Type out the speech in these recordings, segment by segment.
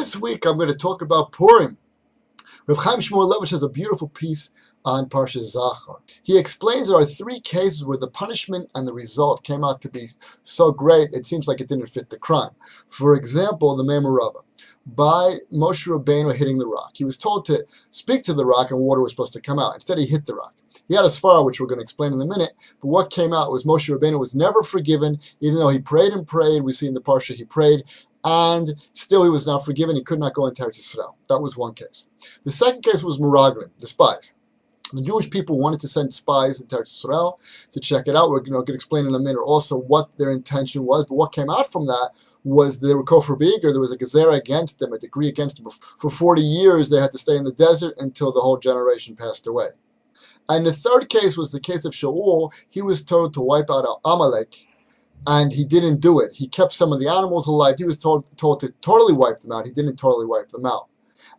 This week I'm going to talk about Purim. Rav Chaim Shmulevitch has a beautiful piece on Parshas Zachor. He explains there are three cases where the punishment and the result came out to be so great it seems like it didn't fit the crime. For example, the Memorava. By Moshe Rabbeinu hitting the rock. He was told to speak to the rock and water was supposed to come out. Instead he hit the rock. He had a svara, which we're going to explain in a minute, but what came out was Moshe Rabbeinu was never forgiven, even though he prayed and prayed. We see in the Parsha he prayed, and still he was not forgiven. He could not go into Eretz Yisrael. That was one case. The second case was Meraglim, the spies. The Jewish people wanted to send spies into Eretz Yisrael to check it out. We're going to explain in a minute also what their intention was, but what came out from that was they were kofar b'ikr. There was a gezerah against them, a decree against them. For 40 years they had to stay in the desert until the whole generation passed away. And the third case was the case of Shaul. He was told to wipe out Amalek, and he didn't do it. He kept some of the animals alive. He was told to totally wipe them out. He didn't totally wipe them out.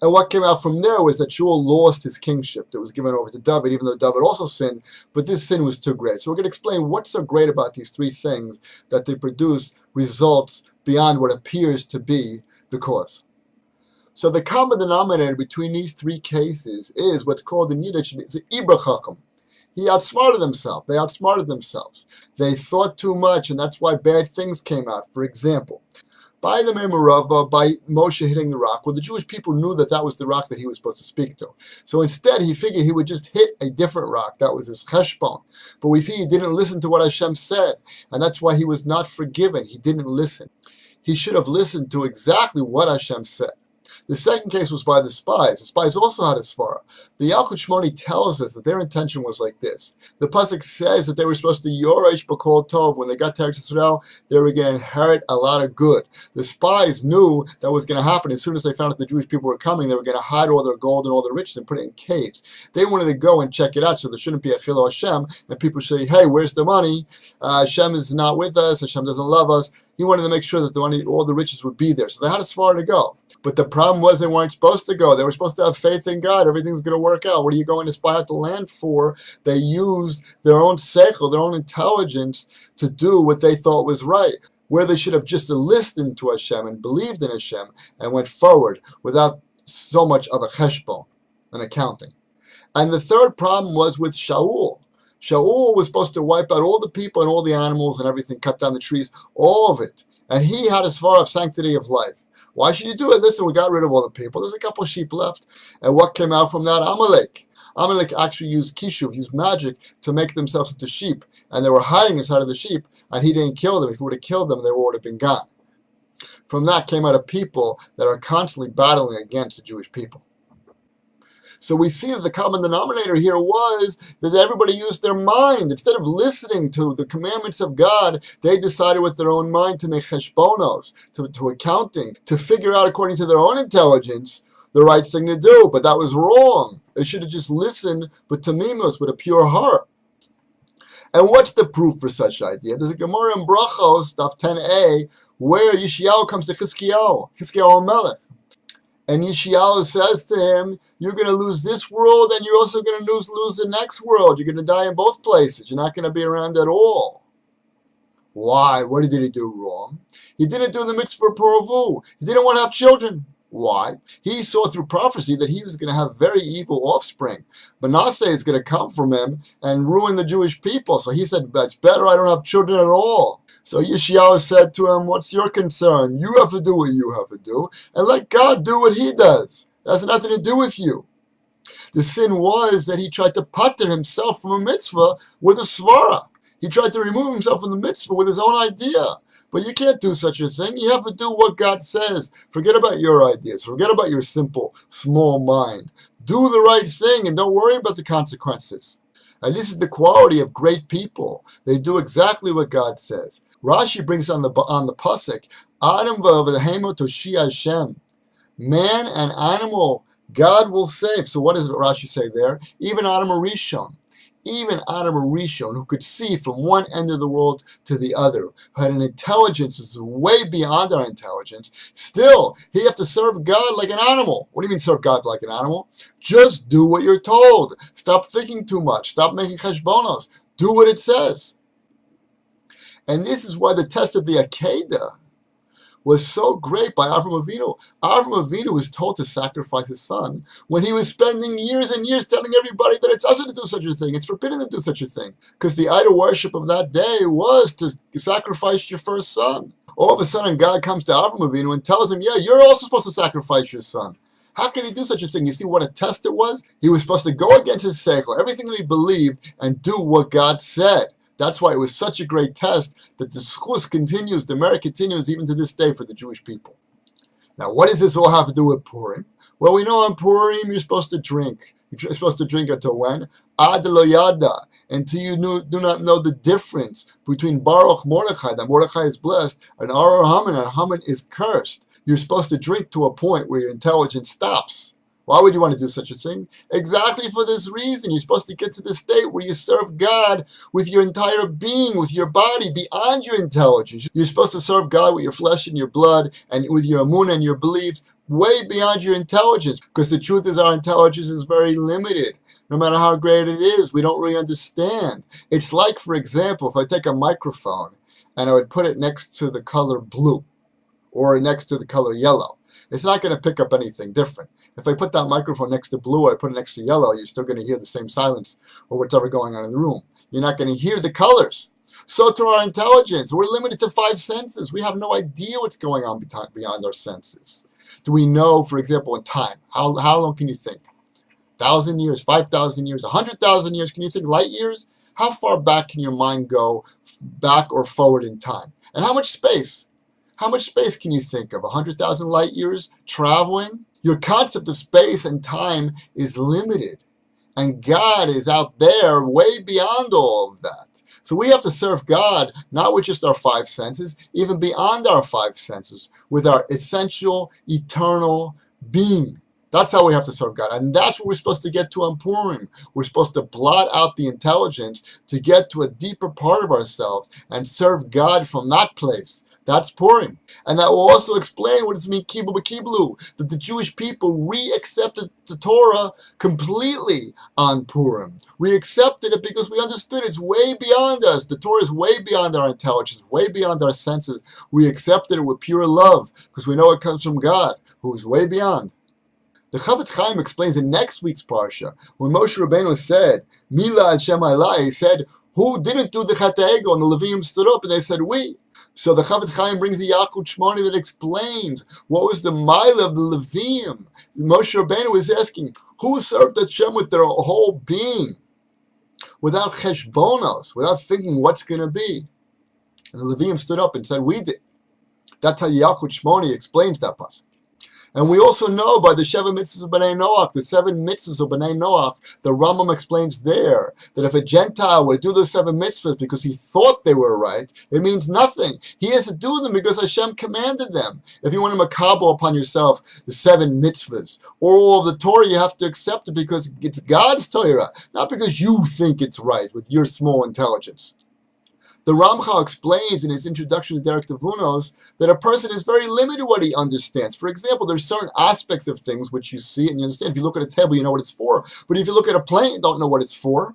And what came out from there was that Shaul lost his kingship that was given over to David, even though David also sinned, but this sin was too great. So we're going to explain what's so great about these three things, that they produce results beyond what appears to be the cause. So the common denominator between these three cases is what's called in Yiddish the Ibra Chacham. He outsmarted himself. They outsmarted themselves. They thought too much, and that's why bad things came out. For example, by the Memorava, by Moshe hitting the rock, well, the Jewish people knew that that was the rock that he was supposed to speak to. So instead, he figured he would just hit a different rock. That was his cheshbon. But we see he didn't listen to what Hashem said, and that's why he was not forgiven. He didn't listen. He should have listened to exactly what Hashem said. The second case was by the spies. The spies also had a svara. The Yalkut Shmoni tells us that their intention was like this. The pasuk says that they were supposed to yoresh b'kol tov. When they got to Eretz Yisrael, they were going to inherit a lot of good. The spies knew that was going to happen. As soon as they found out the Jewish people were coming, they were going to hide all their gold and all their riches and put it in caves. They wanted to go and check it out so there shouldn't be a chilo Hashem, and people say, hey, where's the money? Hashem is not with us. Hashem doesn't love us. He wanted to make sure that the money, all the riches would be there. So they had a svara to go. But the problem was they weren't supposed to go. They were supposed to have faith in God. Everything's going to work out. What are you going to spy out the land for? They used their own seichel, their own intelligence, to do what they thought was right, where they should have just listened to Hashem and believed in Hashem and went forward without so much of a cheshbon, an accounting. And the third problem was with Shaul. Shaul was supposed to wipe out all the people and all the animals and everything, cut down the trees, all of it. And he had a svara of sanctity of life. Why should you do it? Listen, we got rid of all the people. There's a couple of sheep left. And what came out from that? Amalek. Amalek actually used kishuv, used magic to make themselves into sheep. And they were hiding inside of the sheep, and he didn't kill them. If he would have killed them, they would have been gone. From that came out a people that are constantly battling against the Jewish people. So we see that the common denominator here was that everybody used their mind. Instead of listening to the commandments of God, they decided with their own mind to make cheshbonos, to accounting, to figure out according to their own intelligence the right thing to do. But that was wrong. They should have just listened, but tamimos, with a pure heart. And what's the proof for such idea? There's a Gemara in Brachos, stuff 10a, where Yeshiva comes to Chizkiyahu Melech. And Yeshiva says to him, you're going to lose this world and you're also going to lose the next world. You're going to die in both places. You're not going to be around at all. Why? What did he do wrong? He didn't do the mitzvah puravu. He didn't want to have children. Why? He saw through prophecy that he was going to have very evil offspring. Manasseh is going to come from him and ruin the Jewish people. So he said, it's better I don't have children at all. So Yeshiva said to him, what's your concern? You have to do what you have to do, and let God do what he does. That has nothing to do with you. The sin was that he tried to pater himself from a mitzvah with a svara. He tried to remove himself from the mitzvah with his own idea. But you can't do such a thing. You have to do what God says. Forget about your ideas. Forget about your simple, small mind. Do the right thing and don't worry about the consequences. And this is the quality of great people. They do exactly what God says. Rashi brings on the pasuk, Adam v'avahemo toshi Hashem. Man and animal, God will save. So what does Rashi say there? Even Adam Rishon. Even Adam Rishon, who could see from one end of the world to the other, who had an intelligence that's way beyond our intelligence, still, he have to serve God like an animal. What do you mean serve God like an animal? Just do what you're told. Stop thinking too much. Stop making cheshbonos. Do what it says. And this is why the test of the Akedah was so great by Avram Avinu. Avram Avinu was told to sacrifice his son when he was spending years and years telling everybody that it's doesn't do such a thing. It's forbidden to do such a thing. Because the idol worship of that day was to sacrifice your first son. All of a sudden, God comes to Avram Avinu and tells him, yeah, you're also supposed to sacrifice your son. How can he do such a thing? You see what a test it was? He was supposed to go against his seichel, everything that he believed, and do what God said. That's why it was such a great test that the schus continues, the merit continues even to this day for the Jewish people. Now, what does this all have to do with Purim? Well, we know on Purim you're supposed to drink. You're supposed to drink until when? Ad lo yada, until you do not know the difference between Baruch Mordechai, that Mordechai is blessed, and Aror Haman, and Haman is cursed. You're supposed to drink to a point where your intelligence stops. Why would you want to do such a thing? Exactly for this reason. You're supposed to get to the state where you serve God with your entire being, with your body, beyond your intelligence. You're supposed to serve God with your flesh and your blood, and with your emunah and your beliefs, way beyond your intelligence. Because the truth is our intelligence is very limited. No matter how great it is, we don't really understand. It's like, for example, if I take a microphone and I would put it next to the color blue or next to the color yellow, it's not going to pick up anything different. If I put that microphone next to blue or I put it next to yellow, you're still going to hear the same silence or whatever going on in the room. You're not going to hear the colors. So to our intelligence, we're limited to 5 senses. We have no idea what's going on beyond our senses. Do we know, for example, in time? How long can you think? 1,000 years, 5,000 years, 100,000 years? Can you think light years? How far back can your mind go, back or forward in time? And how much space? How much space can you think of? 100,000 light years traveling? Your concept of space and time is limited. And God is out there way beyond all of that. So we have to serve God, not with just our 5 senses, even beyond our 5 senses, with our essential, eternal being. That's how we have to serve God. And that's what we're supposed to get to on Purim. We're supposed to blot out the intelligence to get to a deeper part of ourselves and serve God from that place. That's Purim. And that will also explain what it means, kiblu b'kiblu, that the Jewish people re-accepted the Torah completely on Purim. We accepted it because we understood it's way beyond us. The Torah is way beyond our intelligence, way beyond our senses. We accepted it with pure love because we know it comes from God, who is way beyond. The Chavetz Chaim explains in next week's Parsha, when Moshe Rabbeinu said, Mila and Shem Elai, he said, who didn't do the Chet HaEgel? And the Leviim stood up and they said, we. So the Chavetz Chaim brings the Yalkut Shmoni that explains what was the mile of the Leviim. Moshe Rabbeinu was asking, who served Hashem with their whole being, without cheshbonos, without thinking what's going to be? And the Leviim stood up and said, we did. That's how Yalkut Shmoni explains that passage. And we also know by the Sheva Mitzvahs of B'nai Noach, the 7 mitzvahs of B'nai Noach, the Rambam explains there that if a Gentile would do those 7 mitzvahs because he thought they were right, it means nothing. He has to do them because Hashem commanded them. If you want to makabel upon yourself the 7 mitzvahs or all of the Torah, you have to accept it because it's God's Torah, not because you think it's right with your small intelligence. The Ramchal explains in his introduction to Derek Tavunos that a person is very limited what he understands. For example, there's certain aspects of things which you see and you understand. If you look at a table, you know what it's for. But if you look at a plane, you don't know what it's for.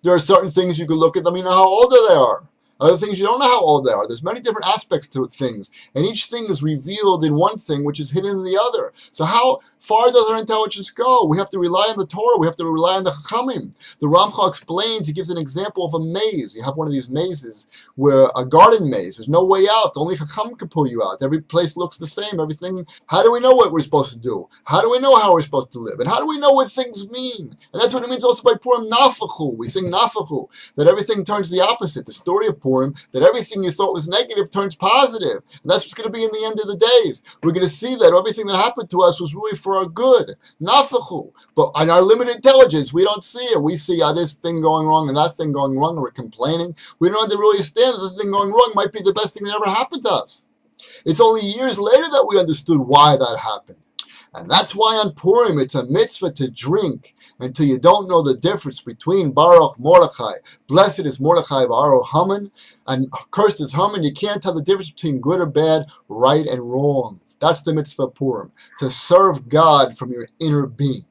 There are certain things you can look at them, you know how old they are. Other things you don't know how old they are. There's many different aspects to things. And each thing is revealed in one thing which is hidden in the other. So how far does our intelligence go? We have to rely on the Torah. We have to rely on the Chachamim. The Ramchal explains, he gives an example of a maze. You have one of these mazes where a garden maze, there's no way out. Only Chacham can pull you out. Every place looks the same. Everything. How do we know what we're supposed to do? How do we know how we're supposed to live? And how do we know what things mean? And that's what it means also by Purim Nafachu. We sing Nafachu, that everything turns the opposite. The story of Purim, that everything you thought was negative turns positive. And that's what's going to be in the end of the days. We're going to see that everything that happened to us was really for our good. Nafachu. But on our limited intelligence, we don't see it. We see this thing going wrong and that thing going wrong, and we're complaining. We don't understand that the thing going wrong might be the best thing that ever happened to us. It's only years later that we understood why that happened. And that's why on Purim it's a mitzvah to drink until you don't know the difference between Baruch Mordechai. Blessed is Mordechai Baruch Haman, and cursed is Haman. You can't tell the difference between good or bad, right and wrong. That's the mitzvah of Purim, to serve God from your inner being.